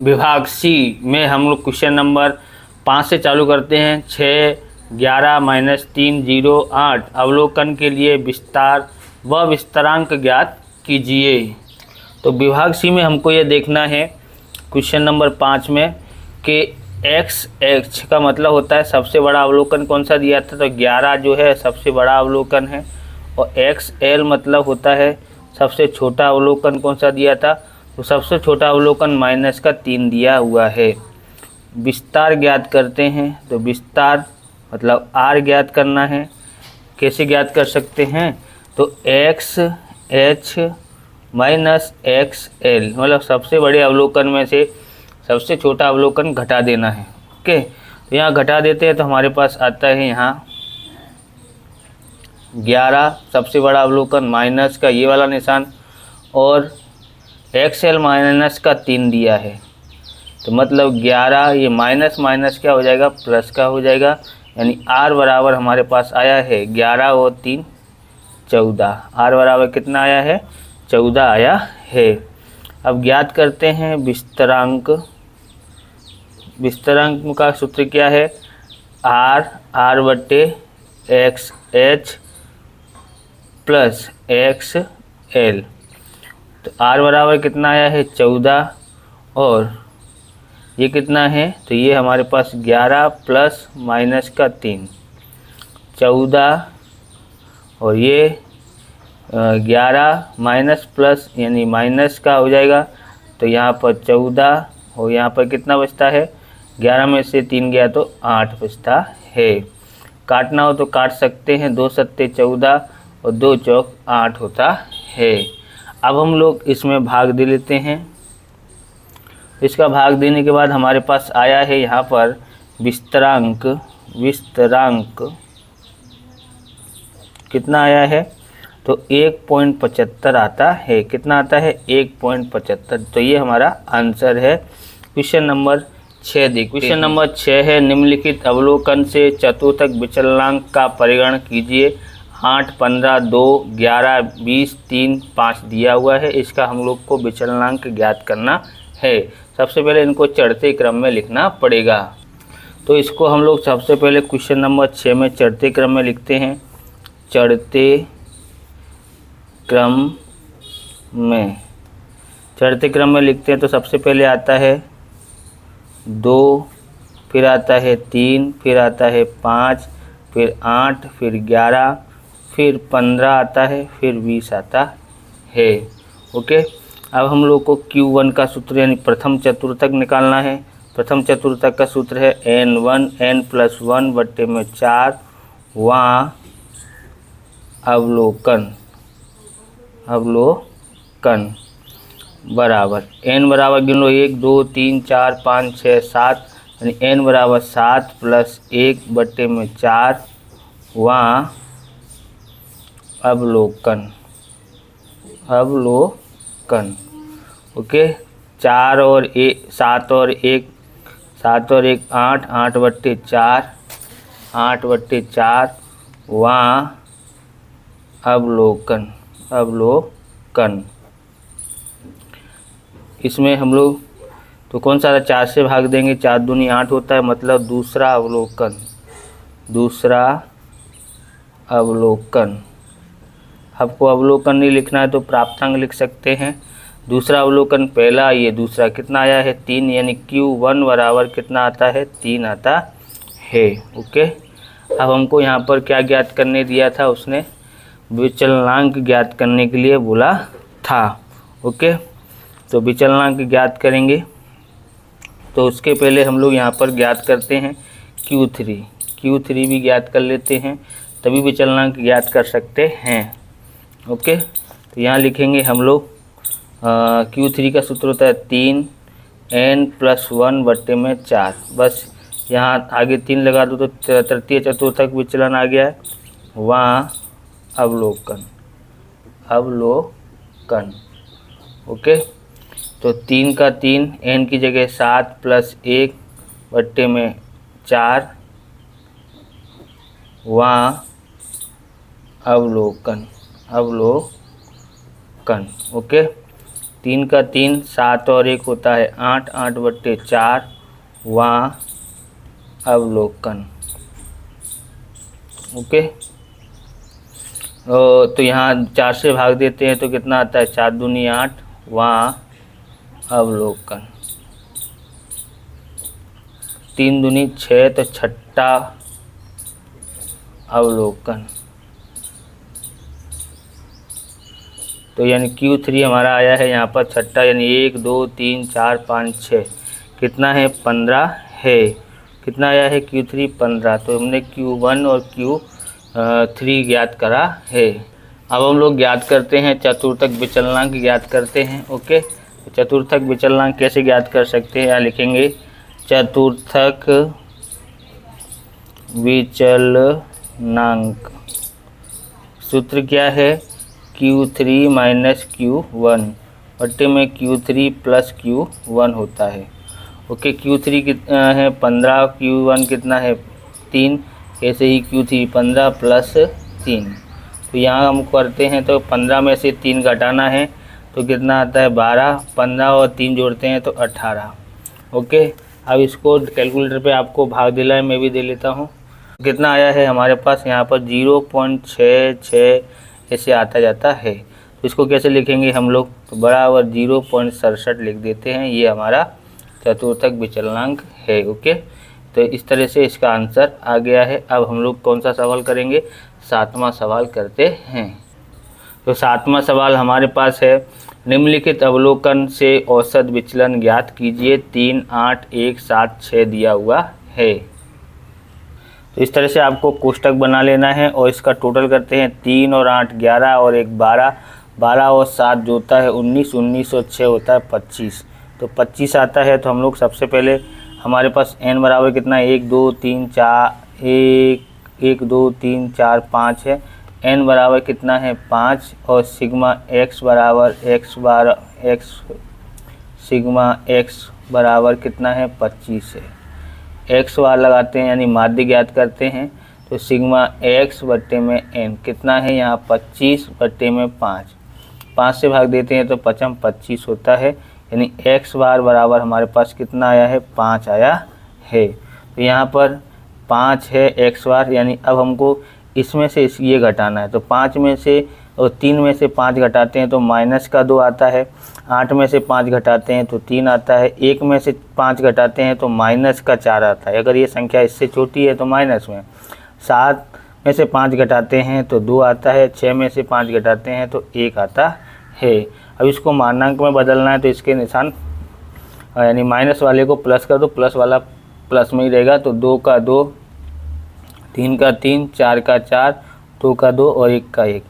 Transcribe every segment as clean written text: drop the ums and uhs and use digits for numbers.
विभाग सी में हम लोग क्वेश्चन नंबर 5 से चालू करते हैं। 6, 11 - 3, 0, 8 अवलोकन के लिए विस्तार व विस्तारांक ज्ञात कीजिए। तो विभाग सी में हमको ये देखना है क्वेश्चन नंबर 5 में कि x का मतलब होता है सबसे बड़ा अवलोकन कौन सा दिया था, तो 11 जो है सबसे बड़ा अवलोकन है। और xl मतलब होता है सबसे छोटा अवलोकन कौन सा दिया था, तो सबसे छोटा अवलोकन -3 दिया हुआ है। विस्तार ज्ञात करते हैं, तो विस्तार मतलब r ज्ञात करना है। कैसे ज्ञात कर सकते हैं, तो x h -xl मतलब सबसे बड़े अवलोकन में से सबसे छोटा अवलोकन घटा देना है। ओके, तो यहाँ घटा देते हैं तो हमारे पास आता है यहाँ 11 सबसे बड़ा अवलोकन माइनस का ये वाला निशान और xl माइनस का 3 दिया है। तो मतलब 11 ये माइनस माइनस क्या हो जाएगा, प्लस का हो जाएगा। यानी r बराबर हमारे पास आया है 11 और 3 14। r बराबर कितना आया है, 14 आया है। अब ज्ञात करते हैं विस्तारांक। विस्तारांक का सूत्र क्या है, r बटे x H plus x L. तो r बराबर कितना आया है 14 और ये कितना है, तो ये हमारे पास 11 प्लस माइनस का 3 14 और ये 11 माइनस प्लस यानी माइनस का हो जाएगा। तो यहाँ पर 14 और यहाँ पर कितना बचता है, 11 में से 3 गया तो 8 बचता है। काटना हो तो काट सकते हैं, 2 सत्ते 14 और 2 चौक 8 होता है। अब हम लोग इसमें भाग दे लेते हैं। इसका भाग देने के बाद हमारे पास आया है यहाँ पर विस्तारांक। विस्तारांक कितना आया है, तो 1.75 आता है। कितना आता है, 1.75। तो ये हमारा आंसर है। क्वेश्चन नंबर 6 देखिए। क्वेश्चन नंबर 6 है, निम्नलिखित अवलोकन से चतुर्थक विचलनांक का परिगणन कीजिए। 8, 15, 2, 11, 20, 3, 5 दिया हुआ है। इसका हम लोग को विचलनांक ज्ञात करना है। सबसे पहले इनको चढ़ते क्रम में लिखना पड़ेगा। तो इसको हम लोग सबसे पहले क्वेश्चन नंबर 6 में चढ़ते क्रम में लिखते हैं। चढ़ते क्रम में, चढ़ते क्रम में लिखते हैं तो सबसे पहले आता है 2, फिर आता है 3, फिर आता है 5, फिर 8, फिर 11, फिर 15 आता है, फिर 20 आता है। ओके, अब हम लोग को Q1 का सूत्र यानी प्रथम चतुर्थक निकालना है। प्रथम चतुर्थक का सूत्र है n1 n+1 बट्टे में 4 वहाँ अवलोकन। अवलोकन बराबर n बराबर गिन लो 1 2 3 4 5 6 7 यानी n बराबर 7 + 1 बट्टे में 4 वहाँ अवलोकन। अवलोकन ओके, 4 और 1 7 और 1 7 और 1 8 8 बट्टे 4 8 बट्टे 4 वहाँ अवलोकन। अवलोकन इसमें हम लोग तो कौन सा 4 से भाग देंगे, 4 दूनी 8 होता है, मतलब दूसरा अवलोकन। दूसरा अवलोकन। आपको अवलोकन नहीं लिखना है तो प्राप्तांक लिख सकते हैं। दूसरा अवलोकन पहला, ये दूसरा कितना आया है 3, यानी Q1 बराबर कितना आता है 3 आता है। ओके, अब हमको यहाँ पर क्या ज्ञात करने दिया था, उसने विचलनांक ज्ञात करने के लिए बोला था। ओके, तो विचलनांक ज्ञात करेंगे तो उसके पहले हम लोग यहाँ पर ज्ञात करते हैं Q3। Q3 भी ज्ञात कर लेते हैं, तभी विचलनांक ज्ञात कर सकते हैं। ओके, तो यहाँ लिखेंगे हम लोग Q3 का सूत्र होता है 3 n+1 बट्टे में 4। बस यहाँ आगे 3 लगा दो तो तृतीय चतुर्थक विचलन आ गया है, वहाँ अवलोकन। अवलोकन ओके, तो 3 का 3 n की जगह 7 + 1 बट्टे में 4 वहाँ अवलोकन। अवलोकन ओके, 3 का 3, 7 और 1 होता है 8, 8/4 वहाँ अवलोकन। ओके, तो यहाँ 4 से भाग देते हैं तो कितना आता है, 4 दूनी 8 वहाँ अवलोकन। 3 दूनी 6 तो छठा अवलोकन। तो यानी Q3 हमारा आया है यहाँ पर छठा, यानी 1 2 3 4 5 6 कितना है, 15 है। कितना आया है Q3, 15। तो हमने Q1 और Q3 ज्ञात करा है। अब हम लोग ज्ञात करते हैं चतुर्थक विचलनांक ज्ञात करते हैं। ओके, तो चतुर्थक विचलनांक कैसे ज्ञात कर सकते हैं, यहाँ लिखेंगे चतुर्थक विचलनांक सूत्र क्या है, Q3 माइनस Q1 बट्टे में Q3 प्लस Q1 होता है। ओके, Q3 कितना है 15, Q1 कितना है 3, ऐसे ही Q3 15 प्लस 3। तो यहाँ हम करते हैं तो 15 में से 3 घटाना है तो कितना आता है 12, 15 और 3 जोड़ते हैं तो 18। ओके, अब इसको कैलकुलेटर पे आपको भाग दिलाए, मैं भी दे लेता हूँ। कितना आया है हमारे पास यहाँ पर 0.66 ऐसे आता जाता है। तो इसको कैसे लिखेंगे हम लोग, तो बराबर 0.67 लिख देते हैं, ये हमारा चतुर्थक विचलनांक है। ओके, तो इस तरह से इसका आंसर आ गया है। अब हम लोग कौन सा सवाल करेंगे, 7वां सवाल करते हैं। तो 7वां सवाल हमारे पास है, निम्नलिखित अवलोकन से औसत विचलन ज्ञात कीजिए। 3, 8, 1, 7, 6 दिया हुआ है। तो इस तरह से आपको कोष्टक बना लेना है और इसका टोटल करते हैं। 3 और 8 11 और 1 12, 12 और 7 जो होता है 19, 19 और 6 होता है 25। तो 25 आता है। तो हम लोग सबसे पहले हमारे पास n बराबर कितना है, 1 2 3 4 1 2 3 4 5 है। n बराबर कितना है 5 और सिग्मा x बराबर सिग्मा x बराबर कितना है 25 है। x बार लगाते हैं यानी माध्य ज्ञात करते हैं। तो सिग्मा x बट्टे में n कितना है यहाँ 25 बट्टे में 5, 5 से भाग देते हैं तो 5 25 होता है, यानी x बार बराबर हमारे पास कितना आया है 5 आया है। तो यहाँ पर 5 है x बार, यानी अब हमको इसमें से ये घटाना है। तो 5 में से और 3 में से 5 घटाते हैं तो माइनस का 2 आता है। 8 में से 5 घटाते हैं तो 3 आता है। 1 में से 5 घटाते हैं तो माइनस का 4 आता है। अगर ये संख्या इससे छोटी है तो माइनस में। 7 में से 5 घटाते हैं तो 2 आता है। 6 में से 5 घटाते हैं तो 1 आता है। अब इसको मानांक में बदलना है तो इसके निशान यानी माइनस वाले को प्लस कर दो, प्लस वाला प्लस में ही रहेगा। तो 2 का 2, 3 का 3, 4 का 4, 2 का 2 और 1 का 1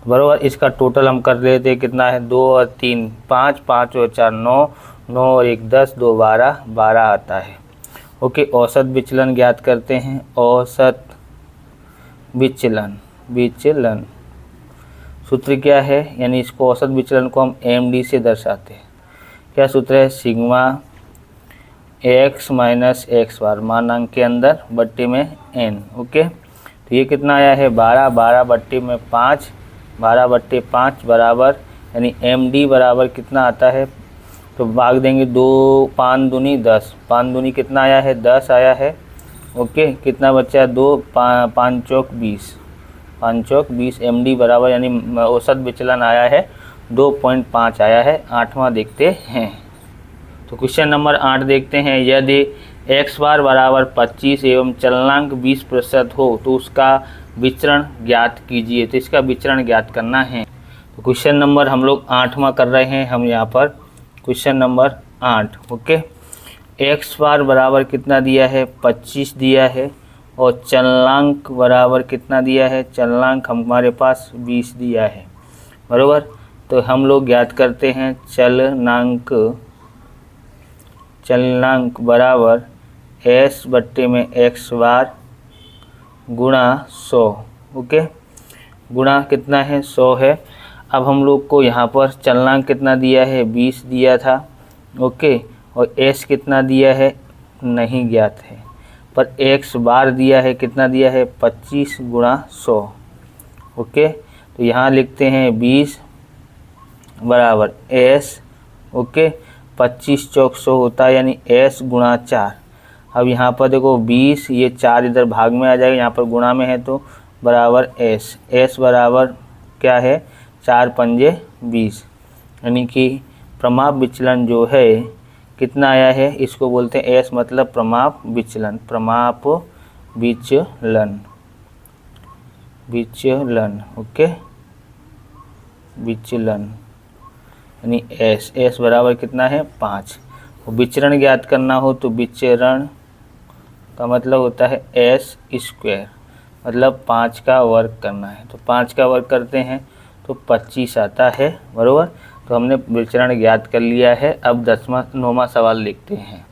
बराबर। इसका टोटल हम कर लेते हैं कितना है 2 और 3 5, 5 और 4 9, 9 और 1 10, 2 12, 12 आता है। ओके, औसत विचलन ज्ञात करते हैं। औसत विचलन सूत्र क्या है, यानी इसको औसत विचलन को हम MD से दर्शाते हैं। क्या सूत्र है, सिग्मा x माइनस एक्स बार मानांक के अंदर बट्टे में n। ओके, तो ये कितना आया है 12, 12 बट्टे में 5, 12 बट्टे 5 बराबर, यानी MD बराबर कितना आता है, तो भाग देंगे 2 5 दूनी 10, 5 दूनी कितना आया है 10 आया है। ओके, कितना बच्चा 2 5 चौक 20, 5 चौक 20 MD बराबर, यानी औसत विचलन आया है 2.5 आया है। 8वां देखते हैं। तो क्वेश्चन नंबर 8 देखते हैं। यदि x बार बराबर 25 एवं चलनांक 20% हो तो उसका विचरण ज्ञात कीजिए। तो इसका विचरण ज्ञात करना है। तो क्वेश्चन नंबर हम लोग 8वां कर रहे हैं हम यहाँ पर, क्वेश्चन नंबर 8। ओके, x बार बराबर कितना दिया है 25 दिया है और चलनांक बराबर कितना दिया है, चलनांक हमारे पास 20 दिया है बराबर। तो हम लोग ज्ञात करते हैं चलनांक बराबर s बट्टे में x बार गुणा 100। ओके, गुणा कितना है 100 है। अब हम लोग को यहाँ पर चलनांक कितना दिया है 20 दिया था। ओके, और s कितना दिया है नहीं ज्ञात है, पर x बार दिया है कितना दिया है 25 गुणा 100। ओके, तो यहाँ लिखते हैं 20 बराबर s ओके। 25 चौक 100 होता है, यानी s गुणा 4। अब यहाँ पर देखो 20, ये 4 इधर भाग में आ जाएगा, यहाँ पर गुणा में है तो बराबर s बराबर क्या है 4 पंजे 20, यानी कि प्रमाप विचलन जो है कितना आया है, इसको बोलते हैं s मतलब प्रमाप विचलन। प्रमाप विचलन, विचलन, ओके, विचलन यानी s बराबर कितना है 5। विचरण ज्ञात करना हो तो विचरण का मतलब होता है s², मतलब 5 का वर्ग करना है। तो 5 का वर्ग करते हैं तो 25 आता है, बराबर। तो हमने विचरण ज्ञात कर लिया है। अब 9वां सवाल लिखते हैं।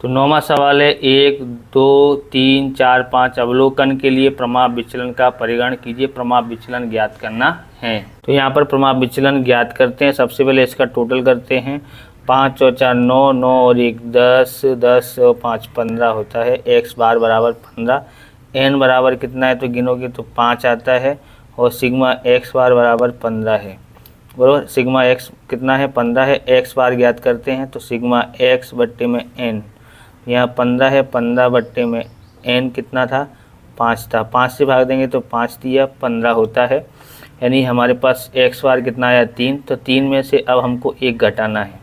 तो 9वां सवाल है 1, 2, 3, 4, 5 अवलोकन के लिए प्रमाप विचलन का परिगण कीजिए। प्रमाप विचलन ज्ञात करना है। तो यहाँ पर प्रमाप विचलन ज्ञात करते हैं। सबसे पहले इसका टोटल करते हैं। 5 और 4 9, 9 और 1 10, 10 और 5 15 होता है। x बार बराबर 15। n बराबर कितना है तो गिनोगे तो 5 आता है, और सिग्मा x बार बराबर 15 है, बराबर। सिग्मा x कितना है 15 है। x बार ज्ञात करते हैं तो सिग्मा x बट्टे में n, यहाँ 15 है, 15 बट्टे में n कितना था 5 था, 5 से भाग देंगे तो 5 दिया 15 होता है, यानी हमारे पास x बार कितना आया 3। तो 3 में से अब हमको 1 घटाना है।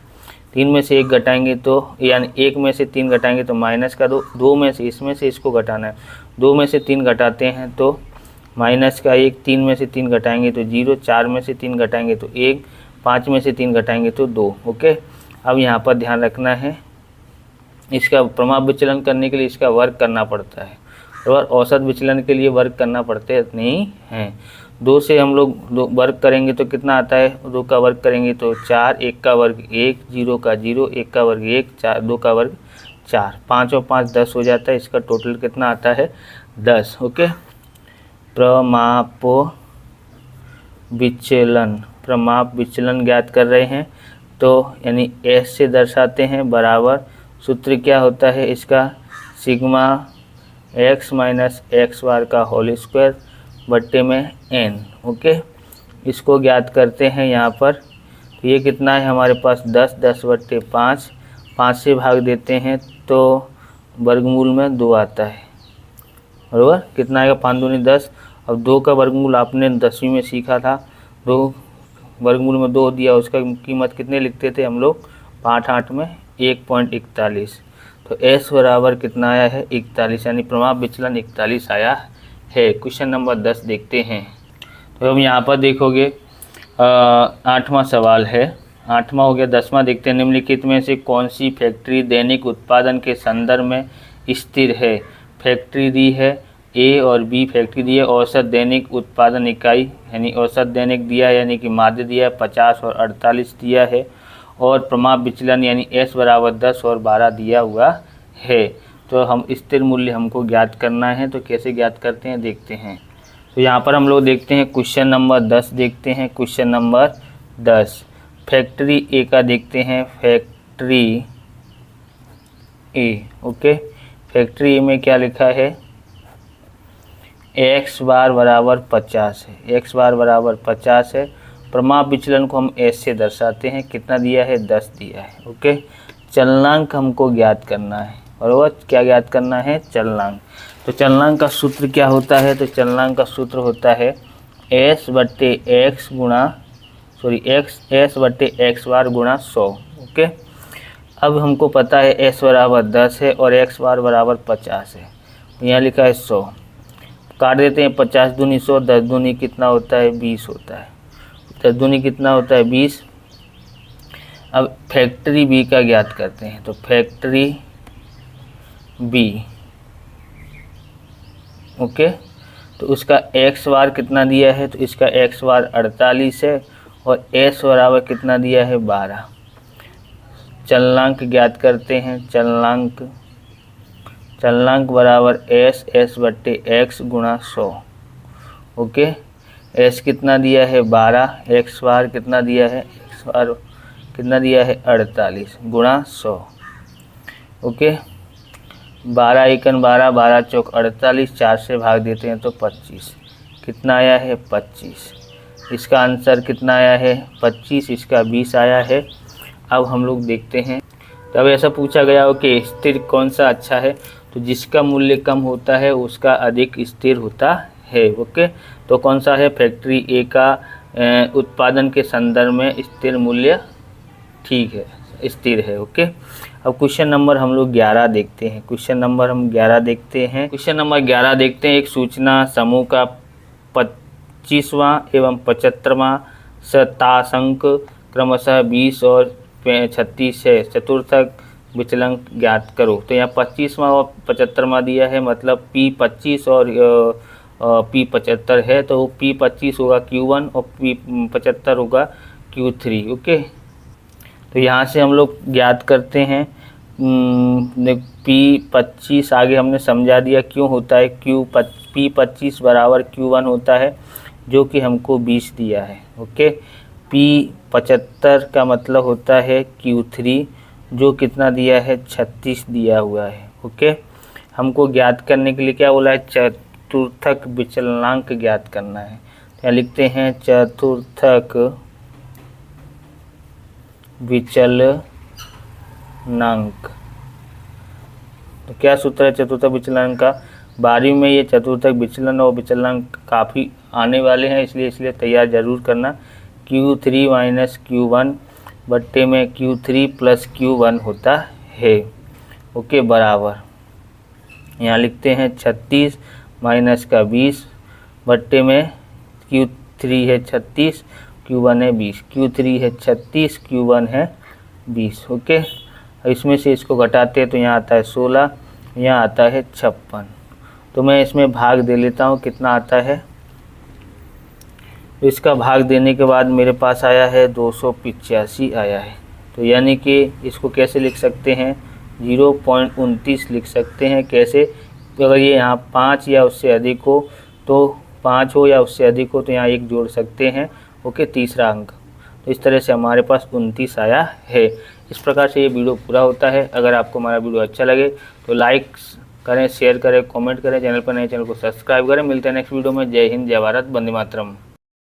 3 में से 1 घटाएंगे तो यानी 1 में से 3 घटाएंगे तो माइनस का 2, 2 में से इसमें से इसको घटाना है। 2 में से 3 घटाते हैं तो माइनस का 1, 3 में से 3 घटाएंगे तो 0, 4 में से 3 घटाएंगे तो 1, 5 में से 3 घटाएंगे तो 2, ओके। अब यहाँ पर ध्यान रखना है, इसका प्रमाप विचलन करने के लिए इसका वर्ग करना पड़ता है, और औसत विचलन के लिए वर्ग करना पड़ते नहीं हैं। 2 से हम लोग वर्ग करेंगे तो कितना आता है, 2 का वर्ग करेंगे तो 4, 1 का वर्ग 1, 0 का 0, 1 का वर्ग 1, 4, 2 का वर्ग 4, 5 और 5 10 हो जाता है। इसका टोटल कितना आता है 10, ओके। प्रमाप विचलन, प्रमाप विचलन ज्ञात कर रहे हैं तो यानी s से दर्शाते हैं, बराबर सूत्र क्या होता है इसका, सिग्मा x माइनस एक्स बार का होल स्क्वायर बट्टे में n, ओके। इसको ज्ञात करते हैं यहाँ पर। तो ये कितना है हमारे पास 10, 10 बट्टे 5, 5 से भाग देते हैं तो वर्गमूल में 2 आता है, बराबर। कितना आएगा 5 दूनी 10। अब 2 का वर्गमूल आपने 10वीं में सीखा था, 2 वर्गमूल में 2 दिया, उसका कीमत कितने लिखते थे हम लोग पाठ 8 में 1.41। तो s बराबर कितना आया है 41, यानी प्रमाप विचलन 41 आया है। क्वेश्चन नंबर 10 देखते हैं। तो हम यहाँ पर देखोगे 8वां सवाल है, 8वां हो गया। 10वां देखते हैं। निम्नलिखित में से कौन सी फैक्ट्री दैनिक उत्पादन के संदर्भ में स्थिर है। फैक्ट्री दी है A और B फैक्ट्री दी है। औसत दैनिक उत्पादन इकाई यानी औसत दैनिक दिया यानी कि माध्य दिया है 50 और 48 दिया है, और प्रमाप विचलन यानी s बराबर 10 और 12 दिया हुआ है। तो हम स्थिर मूल्य हमको ज्ञात करना है। तो कैसे ज्ञात करते हैं देखते हैं। तो यहाँ पर हम लोग देखते हैं क्वेश्चन नंबर 10 देखते हैं। क्वेश्चन नंबर 10 फैक्ट्री ए का देखते हैं। फैक्ट्री ए, ओके। फैक्ट्री ए में क्या लिखा है, x बार बराबर 50 है, x बार बराबर 50 है। प्रमाप विचलन को हम s से दर्शाते हैं। कितना दिया है 10 दिया है, ओके। चलनांक हमको ज्ञात करना है, बराबर। क्या ज्ञात करना है, चलनांक। तो चलनांक का सूत्र क्या होता है, तो चलनांक का सूत्र होता है s बट्टे एक्स गुणा s बट्टे एक्स बार गुणा 100, ओके। अब हमको पता है s बराबर 10 है और x बार बराबर 50 है। यहाँ लिखा है 100, काट देते हैं। 50 दूनी 100, 10 दूनी कितना होता है 20 होता है। 10 दूनी कितना होता है 20। अब फैक्ट्री बी का ज्ञात करते हैं। तो फैक्ट्री बी, ओके। तो उसका x बार कितना दिया है, तो इसका x बार 48 है और s बराबर कितना दिया है 12। चलनांक ज्ञात करते हैं। चलनांक बराबर s बट्टे एक्स गुणा 100, ओके। s कितना दिया है 12, x बार कितना दिया है, x बार कितना दिया है 48 गुणा 100, ओके। 12 एकन 12, 12 चौक 48, 4 से भाग देते हैं तो 25। कितना आया है 25। इसका आंसर कितना आया है 25, इसका 20 आया है। अब हम लोग देखते हैं, तब ऐसा पूछा गया हो कि स्थिर कौन सा अच्छा है, तो जिसका मूल्य कम होता है उसका अधिक स्थिर होता है। ओके, तो कौन सा है, फैक्ट्री ए का उत्पादन के संदर्भ में स्थिर मूल्य ठीक है, स्थिर है। ओके, अब क्वेश्चन नंबर हम लोग 11 देखते हैं। क्वेश्चन नंबर हम 11 देखते हैं। क्वेश्चन नंबर 11 देखते हैं। एक सूचना समूह का 25वां एवं 75वां शतांक क्रमशः 20 और 36 है, चतुर्थक विचलन ज्ञात करो। तो यहाँ 25वां और 75वां दिया है, मतलब P25 और P75 है, तो P25 होगा Q1 और P75 होगा Q3। ओके, तो यहाँ से हम लोग ज्ञात करते हैं। P25 आगे हमने समझा दिया क्यों होता है, P25 बराबर Q1 होता है, जो कि हमको 20 दिया है। ओके, P75 का मतलब होता है Q3, जो कितना दिया है, 36 दिया हुआ है। ओके, हमको ज्ञात करने के लिए क्या बोला है, चतुर्थक विचलनांक ज्ञात करना है। यहाँ लिखते हैं चतुर्थक विचलनांक। तो क्या सूत्र है चतुर्थक विचलनांक का, 12वीं में ये चतुर्थक विचलन और विचलनांक काफ़ी आने वाले हैं, इसलिए तैयार जरूर करना। Q3 माइनस Q1 बट्टे में Q3 प्लस Q1 होता है। ओके, बराबर यहाँ लिखते हैं 36 माइनस का 20 बट्टे में Q3 है 36, Q1 है 20, Q3 है 36, Q1 है 20। ओके, इसमें से इसको घटाते हैं तो यहाँ आता है 16, यहाँ आता है 56। तो मैं इसमें भाग दे लेता हूँ, कितना आता है, तो इसका भाग देने के बाद मेरे पास आया है 285 आया है। तो यानी कि इसको कैसे लिख सकते हैं, 0.29 लिख सकते हैं। कैसे, तो अगर ये यहाँ 5 या उससे अधिक हो, तो 5 हो या उससे अधिक हो तो यहाँ 1 जोड़ सकते हैं। ओके, तीसरा अंक, तो इस तरह से हमारे पास 29 आया है। इस प्रकार से ये वीडियो पूरा होता है। अगर आपको हमारा वीडियो अच्छा लगे तो लाइक करें, शेयर करें, कमेंट करें, चैनल पर नए चैनल को सब्सक्राइब करें। मिलते हैं नेक्स्ट वीडियो में। जय हिंद, जय भारत, वंदे मातरम।